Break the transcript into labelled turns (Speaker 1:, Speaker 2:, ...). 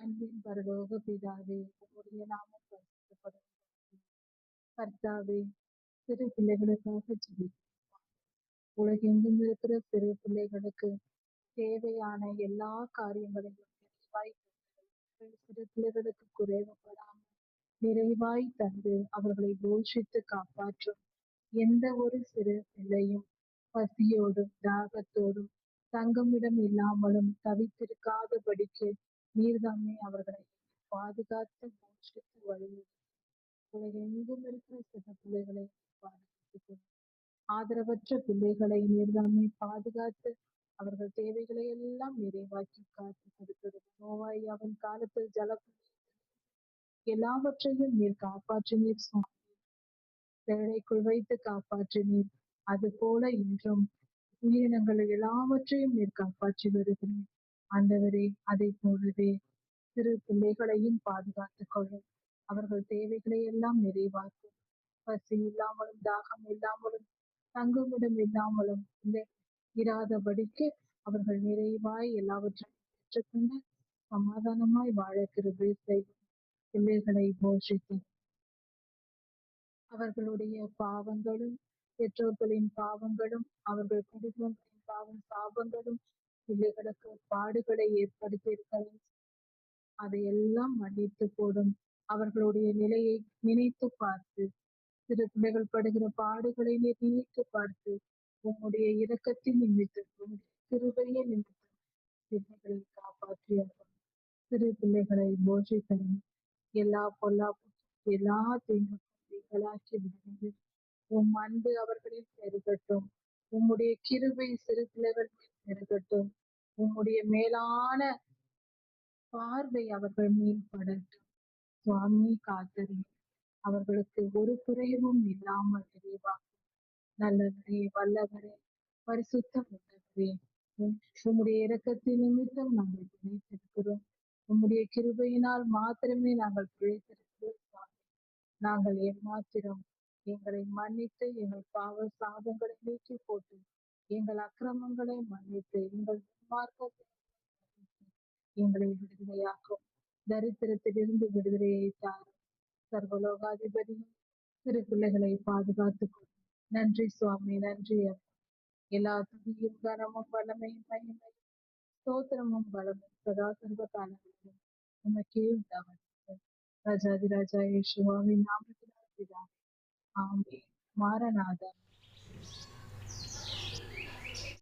Speaker 1: அன்பின் பரலோக பிதாவே, உம்முடைய நாமம் பரிசுத்தப்படுவதாக. கர்த்தாவே, சிறு பிள்ளைகளுக்காக ஜெபிக்கிறோம். உலகெங்கும் இருக்கிற சிறு பிள்ளைகளுக்கு தேவையான எல்லா காரியங்களையும் நிறைவாய் தந்து, சிறு பிள்ளைகளுக்கு குறைவுபடாமல் நிறைவாய் தந்து அவர்களை போஷித்து காப்பாற்றும் எந்த ஒரு சிறு பிள்ளையும் பசியோடும் தாகத்தோடும் தங்குமிடம் இல்லாமலும் தவித்திருக்காதபடிக்கு நீர்தாமே அவர்களை பாதுகாத்து போஷித்து வழிநடத்தி உலகெங்கும் இருக்கிற சிறு பிள்ளைகளை பாதுகாத்துக் ஆதரவற்ற பிள்ளைகளை நீர்தாமே பாதுகாத்து அவர்கள் தேவைகளை எல்லாம் நிறைவாக்கி காத்து கொடுத்தது. நோவாய் அவன் காலத்தில் எல்லாவற்றையும் நீர் காப்பாற்றினீர் சுவாமி. பேழைக்குள் வைத்து காப்பாற்றினீர். அது போல இன்றும் உயிரினங்கள் எல்லாவற்றையும் நீர் காப்பாற்றி வருகிறீர். ஆண்டவரே, அதை போலவே சிறு பிள்ளைகளையும் பாதுகாத்துக் கொள்ளும். அவர்கள் தேவைகளை எல்லாம் நிறைவாக்கும். பசி இல்லாமலும் தாகம் இல்லாமலும் தங்குமிடம் இல்லாமலும் இராதபடிக்கு அவர்கள் நிறைவாய் எல்லாவற்றையும் பெற்றுக்கொண்டு சமாதானமாய் வாழ கிருபை செய்யும். பிள்ளைகளை போஷித்து அவர்களுடைய பாவங்களும் பெற்றோர்களின் பாவங்களும் அவர்கள் குடும்பங்களின் பாவம் சாபங்களும் பிள்ளைகளுக்கு பாடுகளை ஏற்படுத்தி இருக்கலாம். அதையெல்லாம் மன்னித்து போடும். அவர்களுடைய நிலையை நினைத்து பார்த்து சிறு பிள்ளைகள் படுகிற பாடுகளை நினைத்து பார்த்து உம்முடைய இரக்கத்தின் நிமித்தம் உம்முடைய கிருபையை நிமித்தம் பிள்ளைகளை காப்பாற்றியவர்கள் சிறு பிள்ளைகளை போஷித்தரும் எல்லா பொல்லாப்பும் எல்லா தீங்குக்கும் நீங்களாக்கி விடுகிறது. உம் அன்பு அவர்களில் பெருகட்டும். உம்முடைய கிருபை சிறு பிள்ளைகள் மேல் பெருகட்டும். உம்முடைய மேலான பார்வை அவர்கள் மேல் படட்டும். சுவாமி காத்தரி அவர்களுக்கு ஒரு குறைவும் இல்லாமல் நிறைவாக்கும். நல்லவரே, வல்லவரே, பரிசுத்த உள்ளவரே, உம்முடைய இரக்கத்தின் நிமித்தம் நாங்கள் பிழைத்திருக்கிறோம். உம்முடைய கிருபையினால் மாத்திரமே நாங்கள் பிழைத்திருக்கிறோம். நாங்கள் ஏமாத்திரம் எங்களை மன்னித்து எங்கள் பாவ சாபங்களை நீக்கி போட்டு எங்கள் அக்கிரமங்களை மன்னித்து எங்கள் துன்மார்க்கத்தை எங்களை விடுதலையாக்கும். தரித்திரத்திலிருந்து விடுதலையை தாரும். சர்வலோகாதிபதியும் சிறு பிள்ளைகளை பாதுகாத்துக் கொள்ளும். நன்றி சுவாமி, நன்றி. எல்லா துதியும் கனமும் வல்லமையும் மகிமையும் ஸ்தோத்திரமும் பலமும் சதா சர்வ காலங்களிலும் உமக்கே உண்டாவதாக. ராஜாதி ராஜா இயேசுவின் நாமத்தினால் பிதாவே. ஆமென். மாரநாதா.